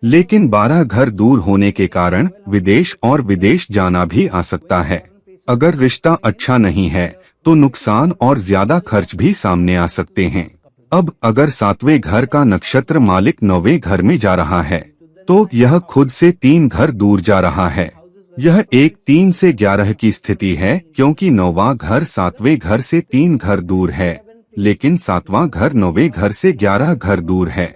लेकिन 12 घर दूर होने के कारण विदेश और विदेश जाना भी आ सकता है। अगर रिश्ता अच्छा नहीं है तो नुकसान और ज्यादा खर्च भी सामने आ सकते हैं। अब अगर 7वें घर का नक्षत्र मालिक 9वें घर में जा रहा है तो यह खुद से 3 घर दूर जा रहा है। यह एक 3 से 11 की स्थिति है, क्योंकि 9वां घर 7वें घर से 3 घर दूर है, लेकिन 7वां घर 9वें घर से 11 घर दूर है।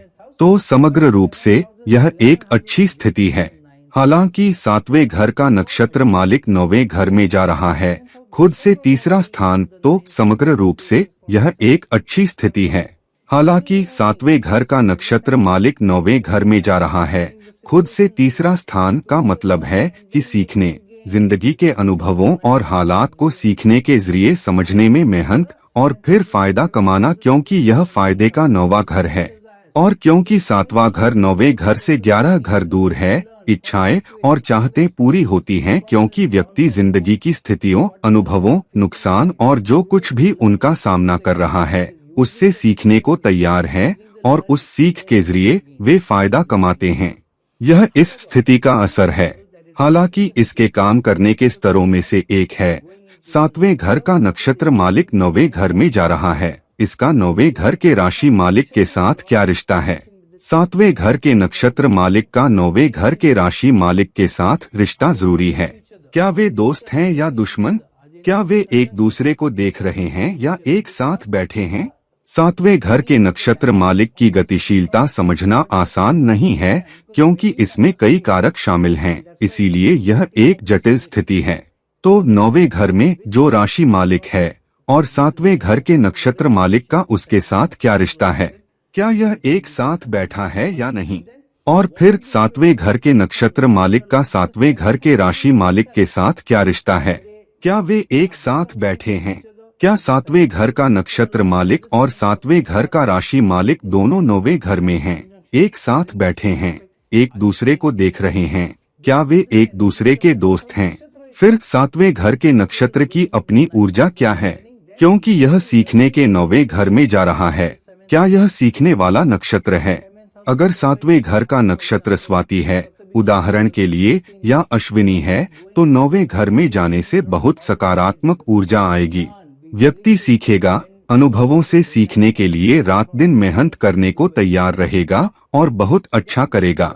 तो समग्र रूप से यह एक अच्छी स्थिति है। हालांकि 7वें घर का नक्षत्र मालिक 9वें घर में जा रहा है, खुद से तीसरा स्थान, तो समग्र रूप से यह एक अच्छी स्थिति है। हालांकि 7वें घर का नक्षत्र मालिक 9वें घर में जा रहा है, खुद से तीसरा स्थान का मतलब है कि सीखने, जिंदगी के अनुभवों और हालात को सीखने के जरिए समझने में मेहनत और फिर फायदा कमाना, क्योंकि यह फायदे का 9वां घर है। और क्योंकि 7वां घर 9वें घर से 11 घर दूर है, इच्छाएं और चाहतें पूरी होती हैं, क्योंकि व्यक्ति जिंदगी की स्थितियों, अनुभवों, नुकसान और जो कुछ भी उनका सामना कर रहा है उससे सीखने को तैयार है और उस सीख के जरिए वे फायदा कमाते हैं। यह इस स्थिति का असर है। हालांकि इसके काम करने के स्तरों में से एक है। 7वें घर का नक्षत्र मालिक 9वें घर में जा रहा है। इसका 9वें घर के राशि मालिक के साथ क्या रिश्ता है? 7वें घर के नक्षत्र मालिक का 9वें घर के राशि मालिक के साथ रिश्ता जरूरी है। क्या वे दोस्त हैं या दुश्मन? क्या वे एक दूसरे को देख रहे हैं या एक साथ बैठे हैं? 7वें घर के नक्षत्र मालिक की गतिशीलता समझना आसान नहीं है, क्योंकि इसमें कई कारक शामिल हैं, इसीलिए यह एक जटिल स्थिति है। तो 9वें घर में जो राशि मालिक है और 7वें घर के नक्षत्र मालिक का उसके साथ क्या रिश्ता है? क्या यह एक साथ बैठा है या नहीं? और फिर 7वें घर के नक्षत्र मालिक का 7वें घर के राशि मालिक के साथ क्या रिश्ता है? क्या वे एक साथ बैठे हैं? क्या 7वें घर का नक्षत्र मालिक और 7वें घर का राशि मालिक दोनों 9वें घर में हैं, एक साथ बैठे हैं, एक दूसरे को देख रहे हैं? क्या वे एक दूसरे के दोस्त हैं? फिर 7वें घर के नक्षत्र की अपनी ऊर्जा क्या है? क्योंकि यह सीखने के 9वें घर में जा रहा है, क्या यह सीखने वाला नक्षत्र है? अगर 7वें घर का नक्षत्र स्वाति है, उदाहरण के लिए, या अश्विनी है, तो 9वें घर में जाने से बहुत सकारात्मक ऊर्जा आएगी। व्यक्ति सीखेगा, अनुभवों से सीखने के लिए रात दिन मेहनत करने को तैयार रहेगा और बहुत अच्छा करेगा।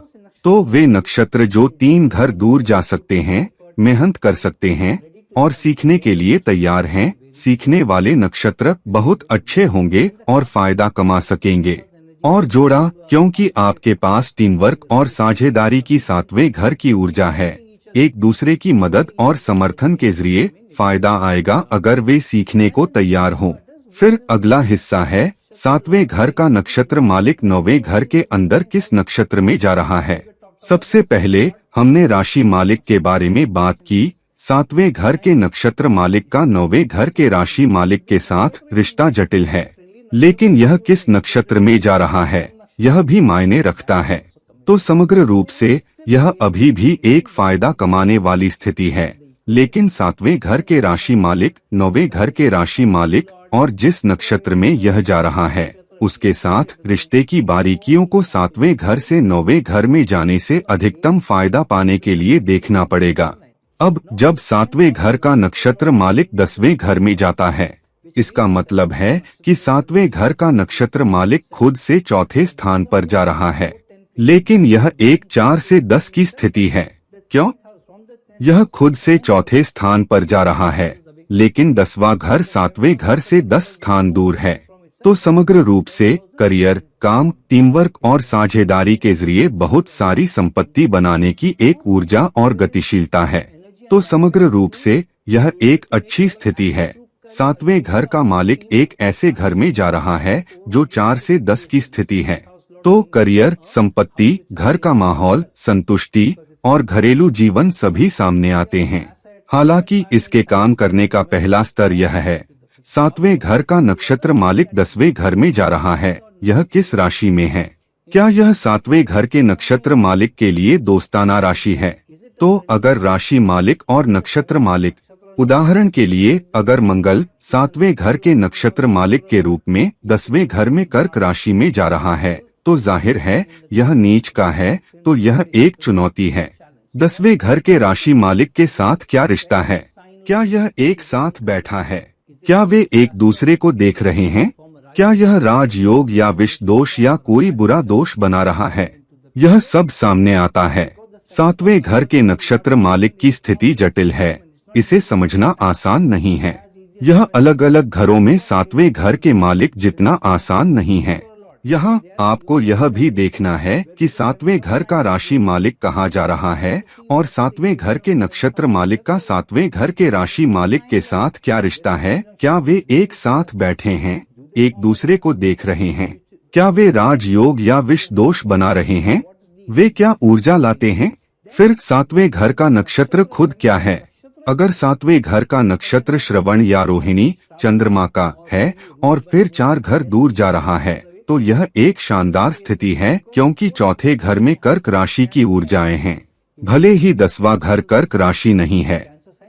तो वे नक्षत्र जो 3 घर दूर जा सकते हैं, मेहनत कर सकते हैं और सीखने के लिए तैयार हैं, सीखने वाले नक्षत्र बहुत अच्छे होंगे और फायदा कमा सकेंगे। और जोड़ा, क्योंकि आपके पास टीम वर्क और साझेदारी की 7वें घर की ऊर्जा है, एक दूसरे की मदद और समर्थन के जरिए फायदा आएगा अगर वे सीखने को तैयार हों। फिर अगला हिस्सा है 7वें घर का नक्षत्र मालिक 9वें घर के अंदर किस नक्षत्र में जा रहा है। सबसे पहले हमने राशि मालिक के बारे में बात की। 7वें घर के नक्षत्र मालिक का 9वें घर के राशि मालिक के साथ रिश्ता जटिल है, लेकिन यह किस नक्षत्र में जा रहा है यह भी मायने रखता है। तो समग्र रूप से यह अभी भी एक फायदा कमाने वाली स्थिति है, लेकिन 7वें घर के राशि मालिक, 9वें घर के राशि मालिक और जिस नक्षत्र में यह जा रहा है उसके साथ रिश्ते की बारीकियों को 7वें घर से 9वें घर में जाने से अधिकतम फायदा पाने के लिए देखना पड़ेगा। अब जब 7वें घर का नक्षत्र मालिक 10वें घर में जाता है, इसका मतलब है कि 7वें घर का नक्षत्र मालिक खुद से चौथे स्थान पर जा रहा है, लेकिन यह एक 4 से 10 की स्थिति है। क्यों? यह खुद से चौथे स्थान पर जा रहा है, लेकिन 10वां घर 7वें घर से 10 स्थान दूर है। तो समग्र रूप से करियर, काम, टीम वर्क और साझेदारी के जरिए बहुत सारी संपत्ति बनाने की एक ऊर्जा और गतिशीलता है। तो समग्र रूप से यह एक अच्छी स्थिति है। 7वें घर का मालिक एक ऐसे घर में जा रहा है जो 4 से 10 की स्थिति है। तो करियर, संपत्ति, घर का माहौल, संतुष्टि और घरेलू जीवन सभी सामने आते हैं। हालांकि इसके काम करने का पहला स्तर यह है। 7वें घर का नक्षत्र मालिक 10वें घर में जा रहा है, यह किस राशि में है? क्या यह 7वें घर के नक्षत्र मालिक के लिए दोस्ताना राशि है? तो अगर राशि मालिक और नक्षत्र मालिक, उदाहरण के लिए अगर मंगल 7वें घर के नक्षत्र मालिक के रूप में 10वें घर में कर्क राशि में जा रहा है, तो जाहिर है यह नीच का है, तो यह एक चुनौती है। 10वें घर के राशि मालिक के साथ क्या रिश्ता है? क्या यह एक साथ बैठा है? क्या वे एक दूसरे को देख रहे हैं? क्या यह राजयोग या विष दोष या कोई बुरा दोष बना रहा है? यह सब सामने आता है। 7वें घर के नक्षत्र मालिक की स्थिति जटिल है, इसे समझना आसान नहीं है। यह अलग अलग घरों में 7वें घर के मालिक जितना आसान नहीं है। यहाँ आपको यह भी देखना है कि 7वें घर का राशि मालिक कहाँ जा रहा है और 7वें घर के नक्षत्र मालिक का 7वें घर के राशि मालिक के साथ क्या रिश्ता है। क्या वे एक साथ बैठे हैं, एक दूसरे को देख रहे हैं? क्या वे राजयोग या विष दोष बना रहे हैं? वे क्या ऊर्जा लाते हैं? फिर 7वें घर का नक्षत्र खुद क्या है? अगर 7वें घर का नक्षत्र श्रवण या रोहिणी चंद्रमा का है और फिर 4 घर दूर जा रहा है, तो यह एक शानदार स्थिति है, क्योंकि चौथे घर में कर्क राशि की ऊर्जाएं हैं। भले ही 10वां घर कर्क राशि नहीं है,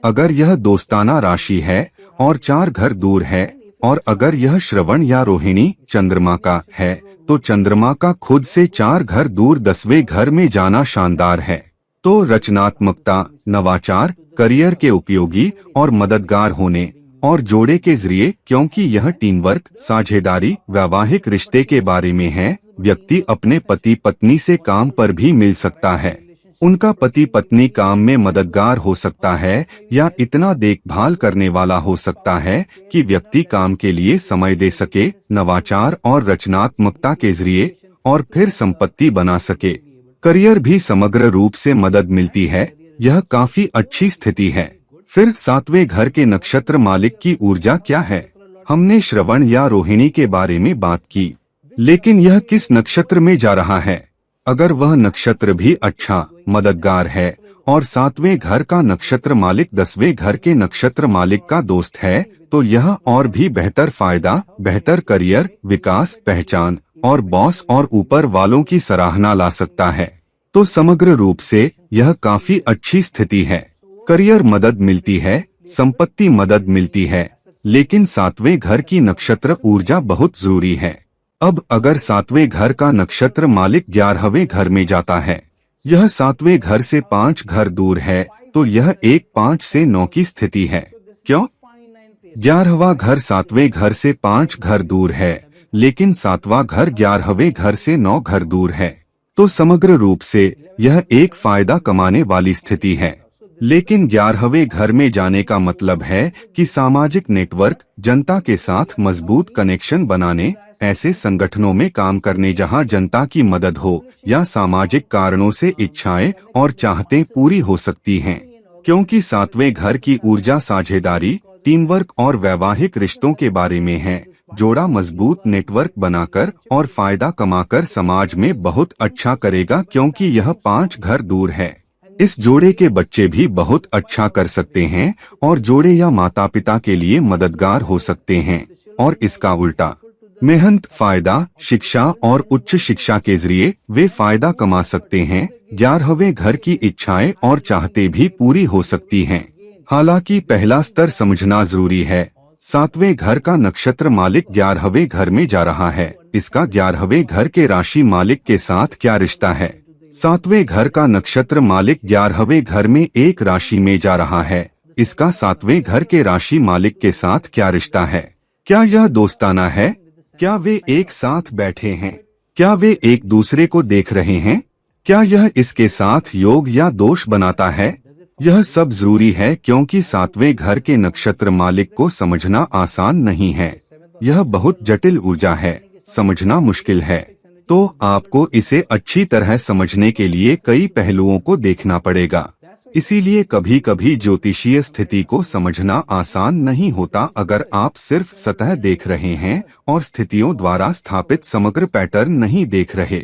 अगर यह दोस्ताना राशि है और 4 घर दूर है, और अगर यह श्रवण या रोहिणी चंद्रमा का है, तो चंद्रमा का खुद से 4 घर दूर 10वें घर में जाना शानदार है। तो रचनात्मकता, नवाचार, करियर के उपयोगी और मददगार होने और जोड़े के जरिए, क्योंकि यह टीम वर्क, साझेदारी, वैवाहिक रिश्ते के बारे में है। व्यक्ति अपने पति पत्नी से काम पर भी मिल सकता है। उनका पति पत्नी काम में मददगार हो सकता है या इतना देखभाल करने वाला हो सकता है कि व्यक्ति काम के लिए समय दे सके, नवाचार और रचनात्मकता के जरिए, और फिर संपत्ति बना सके। करियर भी समग्र रूप से मदद मिलती है, यह काफी अच्छी स्थिति है। फिर 7वें घर के नक्षत्र मालिक की ऊर्जा क्या है? हमने श्रवण या रोहिणी के बारे में बात की, लेकिन यह किस नक्षत्र में जा रहा है? अगर वह नक्षत्र भी अच्छा मददगार है और 7वें घर का नक्षत्र मालिक 10वें घर के नक्षत्र मालिक का दोस्त है, तो यह और भी बेहतर फायदा, बेहतर करियर, विकास, पहचान और बॉस और ऊपर वालों की सराहना ला सकता है। तो समग्र रूप से यह काफी अच्छी स्थिति है। करियर मदद मिलती है, संपत्ति मदद मिलती है, लेकिन 7वें घर की नक्षत्र ऊर्जा बहुत जरूरी है। अब अगर 7वें घर का नक्षत्र मालिक 11वें घर में जाता है, यह 7वें घर से 5 घर दूर है, तो यह एक 5 से 9 की स्थिति है। क्यों? 11वां घर 7वें घर से 5 घर दूर है, लेकिन 7वां घर 11वें घर से 9 घर दूर है। तो समग्र रूप से यह एक फायदा कमाने वाली स्थिति है। लेकिन 11वें घर में जाने का मतलब है कि सामाजिक नेटवर्क, जनता के साथ मजबूत कनेक्शन बनाने, ऐसे संगठनों में काम करने जहां जनता की मदद हो या सामाजिक कारणों से इच्छाएं और चाहतें पूरी हो सकती हैं। क्योंकि 7वें घर की ऊर्जा साझेदारी, टीम वर्क और वैवाहिक रिश्तों के बारे में है। जोड़ा मजबूत नेटवर्क बनाकर और फायदा कमाकर समाज में बहुत अच्छा करेगा, क्योंकि यह 5 घर दूर है। इस जोड़े के बच्चे भी बहुत अच्छा कर सकते हैं और जोड़े या माता पिता के लिए मददगार हो सकते हैं। और इसका उल्टा, मेहनत, फायदा, शिक्षा और उच्च शिक्षा के जरिए वे फायदा कमा सकते हैं। 11वें घर की इच्छाएं और चाहते भी पूरी हो सकती हैं। हालांकि पहला स्तर समझना जरूरी है। 7वें घर का नक्षत्र मालिक 11वें घर में जा रहा है, इसका 11वें घर के राशि मालिक के साथ क्या रिश्ता है? 7वें घर का नक्षत्र मालिक 11वें घर में एक राशि में जा रहा है, इसका 7वें घर के राशि मालिक के साथ क्या रिश्ता है? क्या यह दोस्ताना है? क्या वे एक साथ बैठे हैं? क्या वे एक दूसरे को देख रहे हैं? क्या यह इसके साथ योग या दोष बनाता है? यह सब जरूरी है, क्योंकि 7वें घर के नक्षत्र मालिक को समझना आसान नहीं है। यह बहुत जटिल ऊर्जा है, समझना मुश्किल है। तो आपको इसे अच्छी तरह समझने के लिए कई पहलुओं को देखना पड़ेगा। इसीलिए कभी कभी ज्योतिषीय स्थिति को समझना आसान नहीं होता अगर आप सिर्फ सतह देख रहे हैं और स्थितियों द्वारा स्थापित समग्र पैटर्न नहीं देख रहे।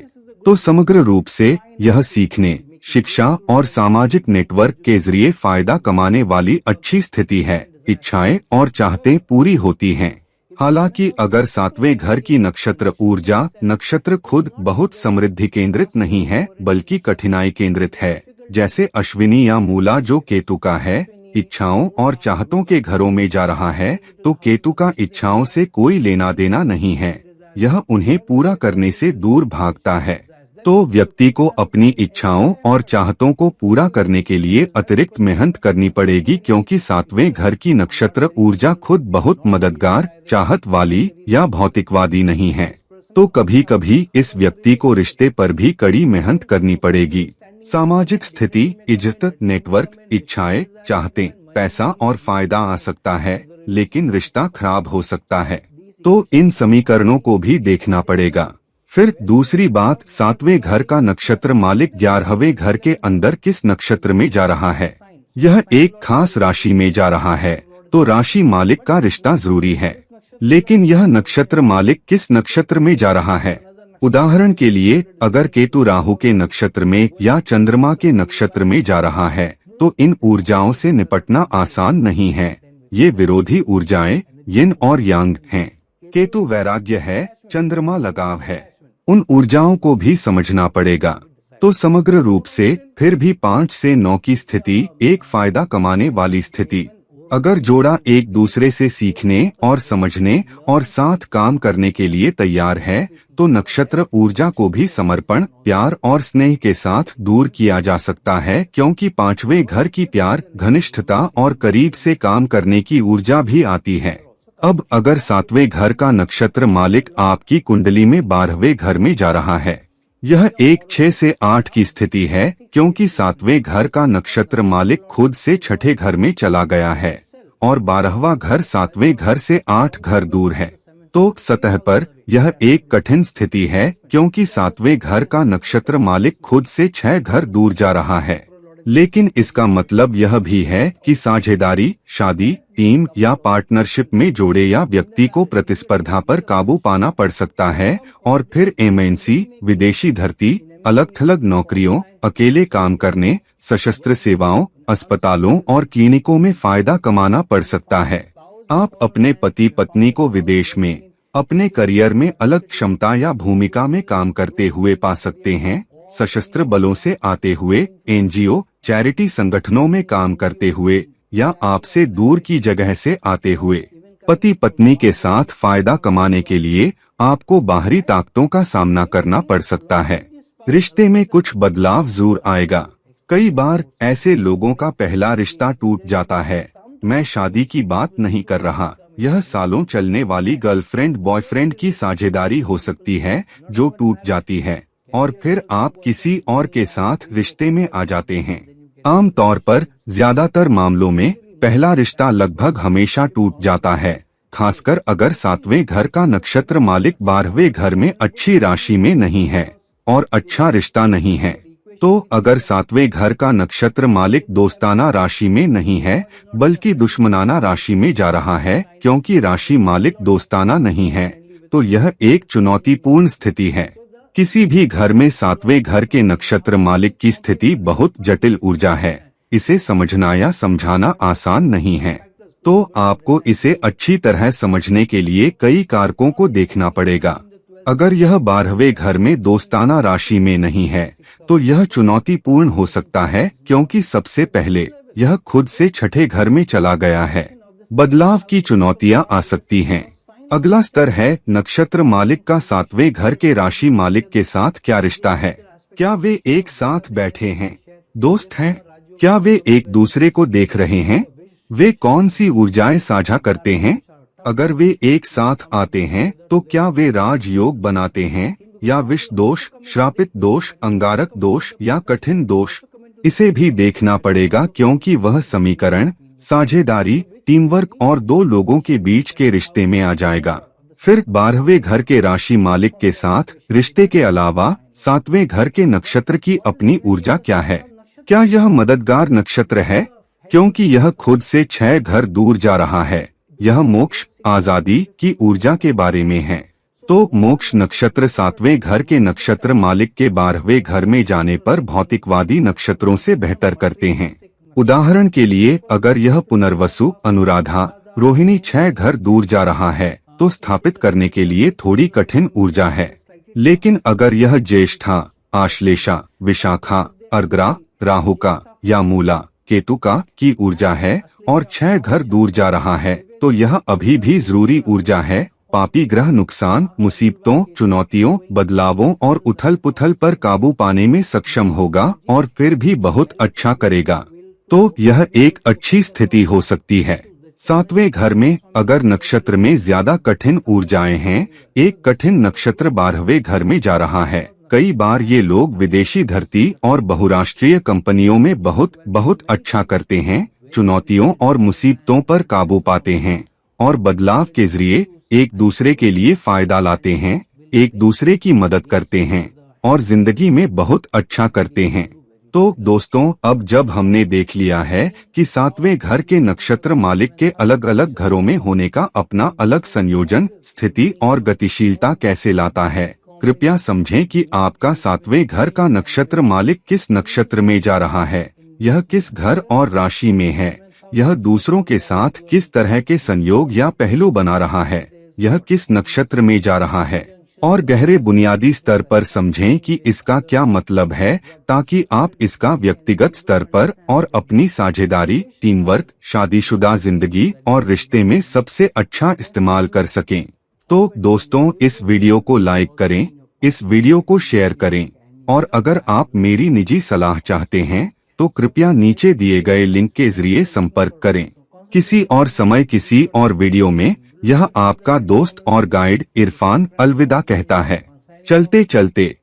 तो समग्र रूप से यह सीखने, शिक्षा और सामाजिक नेटवर्क के जरिए फायदा कमाने वाली अच्छी स्थिति है। इच्छाएं और चाहतें पूरी होती हैं। हालांकि अगर 7वें घर की नक्षत्र ऊर्जा, नक्षत्र खुद बहुत समृद्धि केंद्रित नहीं है बल्कि कठिनाई केंद्रित है, जैसे अश्विनी या मूला जो केतु का है, इच्छाओं और चाहतों के घरों में जा रहा है, तो केतु का इच्छाओं से कोई लेना देना नहीं है। यह उन्हें पूरा करने से दूर भागता है। तो व्यक्ति को अपनी इच्छाओं और चाहतों को पूरा करने के लिए अतिरिक्त मेहनत करनी पड़ेगी, क्योंकि सातवें घर की नक्षत्र ऊर्जा खुद बहुत मददगार, चाहत वाली या भौतिकवादी नहीं है। तो कभी कभी इस व्यक्ति को रिश्ते पर भी कड़ी मेहनत करनी पड़ेगी। सामाजिक स्थिति, इज्जत, नेटवर्क, इच्छाएं, चाहते, पैसा और फायदा आ सकता है, लेकिन रिश्ता खराब हो सकता है। तो इन समीकरणों को भी देखना पड़ेगा। फिर दूसरी बात, सातवें घर का नक्षत्र मालिक 11वें घर के अंदर किस नक्षत्र में जा रहा है। यह एक खास राशि में जा रहा है, तो राशि मालिक का रिश्ता जरूरी है। लेकिन यह नक्षत्र मालिक किस नक्षत्र में जा रहा है। उदाहरण के लिए, अगर केतु राहु के नक्षत्र में या चंद्रमा के नक्षत्र में जा रहा है, तो इन ऊर्जाओं से निपटना आसान नहीं है। ये विरोधी ऊर्जाएं, यिन और यांग हैं। केतु वैराग्य है, चंद्रमा लगाव है। उन ऊर्जाओं को भी समझना पड़ेगा। तो समग्र रूप से फिर भी 5 से 9 की स्थिति एक फायदा कमाने वाली स्थिति। अगर जोड़ा एक दूसरे से सीखने और समझने और साथ काम करने के लिए तैयार है, तो नक्षत्र ऊर्जा को भी समर्पण, प्यार और स्नेह के साथ दूर किया जा सकता है, क्योंकि 5वें घर की प्यार, घनिष्ठता और करीब से काम करने की ऊर्जा भी आती है। अब अगर 7वें घर का नक्षत्र मालिक आपकी कुंडली में 12वें घर में जा रहा है, यह एक 6 से 8 की स्थिति है, क्योंकि 7वें घर का नक्षत्र मालिक खुद से 6ठे घर में चला गया है और 12वां घर 7वें घर से 8 घर दूर है। तो सतह पर यह एक कठिन स्थिति है, क्योंकि 7वें घर का नक्षत्र मालिक खुद से 6 घर दूर जा रहा है। लेकिन इसका मतलब यह भी है कि साझेदारी, शादी, टीम या पार्टनरशिप में जोड़े या व्यक्ति को प्रतिस्पर्धा पर काबू पाना पड़ सकता है, और फिर एमएनसी, विदेशी धरती, अलग-थलग नौकरियों, अकेले काम करने, सशस्त्र सेवाओं, अस्पतालों और क्लिनिकों में फायदा कमाना पड़ सकता है। आप अपने पति पत्नी को विदेश में, अपने करियर में अलग क्षमता या भूमिका में काम करते हुए पा सकते हैं, सशस्त्र बलों से आते हुए, एनजीओ, चैरिटी संगठनों में काम करते हुए, या आपसे दूर की जगह से आते हुए। पति पत्नी के साथ फायदा कमाने के लिए आपको बाहरी ताकतों का सामना करना पड़ सकता है। रिश्ते में कुछ बदलाव जरूर आएगा। कई बार ऐसे लोगों का पहला रिश्ता टूट जाता है। मैं शादी की बात नहीं कर रहा, यह सालों चलने वाली गर्लफ्रेंड बॉयफ्रेंड की साझेदारी हो सकती है जो टूट जाती है, और फिर आप किसी और के साथ रिश्ते में आ जाते हैं। आमतौर पर ज्यादातर मामलों में पहला रिश्ता लगभग हमेशा टूट जाता है, खासकर अगर 7वें घर का नक्षत्र मालिक 12वें घर में अच्छी राशि में नहीं है और अच्छा रिश्ता नहीं है। तो अगर 7वें घर का नक्षत्र मालिक दोस्ताना राशि में नहीं है, बल्कि दुश्मनाना राशि में जा रहा है, क्योंकि राशि मालिक दोस्ताना नहीं है, तो यह एक चुनौतीपूर्ण स्थिति है। किसी भी घर में 7वें घर के नक्षत्र मालिक की स्थिति बहुत जटिल ऊर्जा है। इसे समझना या समझाना आसान नहीं है। तो आपको इसे अच्छी तरह समझने के लिए कई कारकों को देखना पड़ेगा। अगर यह 12वें घर में दोस्ताना राशि में नहीं है, तो यह चुनौतीपूर्ण हो सकता है, क्योंकि सबसे पहले यह खुद से 6ठे घर में चला गया है। बदलाव की चुनौतियां आ सकती हैं। अगला स्तर है नक्षत्र मालिक का 7वें घर के राशि मालिक के साथ क्या रिश्ता है। क्या वे एक साथ बैठे हैं, दोस्त हैं? क्या वे एक दूसरे को देख रहे हैं? वे कौन सी ऊर्जाएं साझा करते हैं? अगर वे एक साथ आते हैं, तो क्या वे राजयोग बनाते हैं, या विष दोष, श्रापित दोष, अंगारक दोष या कठिन दोष? इसे भी देखना पड़ेगा, क्योंकि वह समीकरण साझेदारी, टीमवर्क और दो लोगों के बीच के रिश्ते में आ जाएगा। फिर 12वें घर के राशि मालिक के साथ रिश्ते के अलावा 7वें घर के नक्षत्र की अपनी ऊर्जा क्या है? क्या यह मददगार नक्षत्र है? क्योंकि यह खुद से 6 घर दूर जा रहा है। यह मोक्ष, आजादी की ऊर्जा के बारे में है। तो मोक्ष नक्षत्र 7वें घर के नक्षत्र मालिक के 12वें घर में जाने पर भौतिकवादी नक्षत्रों से बेहतर करते हैं। उदाहरण के लिए, अगर यह पुनर्वसु, अनुराधा, रोहिणी 6 घर दूर जा रहा है, तो स्थापित करने के लिए थोड़ी कठिन ऊर्जा है। लेकिन अगर यह ज्येष्ठा, आश्लेषा, विशाखा, अर्द्रा, राहुका या मूला, केतुका की ऊर्जा है और 6 घर दूर जा रहा है, तो यह अभी भी जरूरी ऊर्जा है पापी ग्रह नुकसान, मुसीबतों, चुनौतियों, बदलावों और उथल पुथल पर काबू पाने में सक्षम होगा और फिर भी बहुत अच्छा करेगा। तो यह एक अच्छी स्थिति हो सकती है। सातवें घर में अगर नक्षत्र में ज्यादा कठिन ऊर्जाएं हैं, एक कठिन नक्षत्र 12वें घर में जा रहा है। कई बार ये लोग विदेशी धरती और बहुराष्ट्रीय कंपनियों में बहुत अच्छा करते हैं, चुनौतियों और मुसीबतों पर काबू पाते हैं और बदलाव के जरिए एक दूसरे के लिए फायदा लाते हैं, एक दूसरे की मदद करते हैं और जिंदगी में बहुत अच्छा करते हैं। तो दोस्तों, अब जब हमने देख लिया है कि सातवें घर के नक्षत्र मालिक के अलग अलग घरों में होने का अपना अलग संयोजन, स्थिति और गतिशीलता कैसे लाता है, कृपया समझें कि आपका सातवें घर का नक्षत्र मालिक किस नक्षत्र में जा रहा है, यह किस घर और राशि में है, यह दूसरों के साथ किस तरह के संयोग या पहलू बना रहा है, यह किस नक्षत्र में जा रहा है, और गहरे बुनियादी स्तर पर समझें कि इसका क्या मतलब है, ताकि आप इसका व्यक्तिगत स्तर पर और अपनी साझेदारी, टीम वर्क, शादीशुदा जिंदगी और रिश्ते में सबसे अच्छा इस्तेमाल कर सकें। तो दोस्तों, इस वीडियो को लाइक करें, इस वीडियो को शेयर करें और अगर आप मेरी निजी सलाह चाहते हैं तो कृपया नीचे दिए गए लिंक के जरिए संपर्क करें। किसी और समय किसी और वीडियो में यह आपका दोस्त और गाइड इरफान अलविदा कहता है। चलते चलते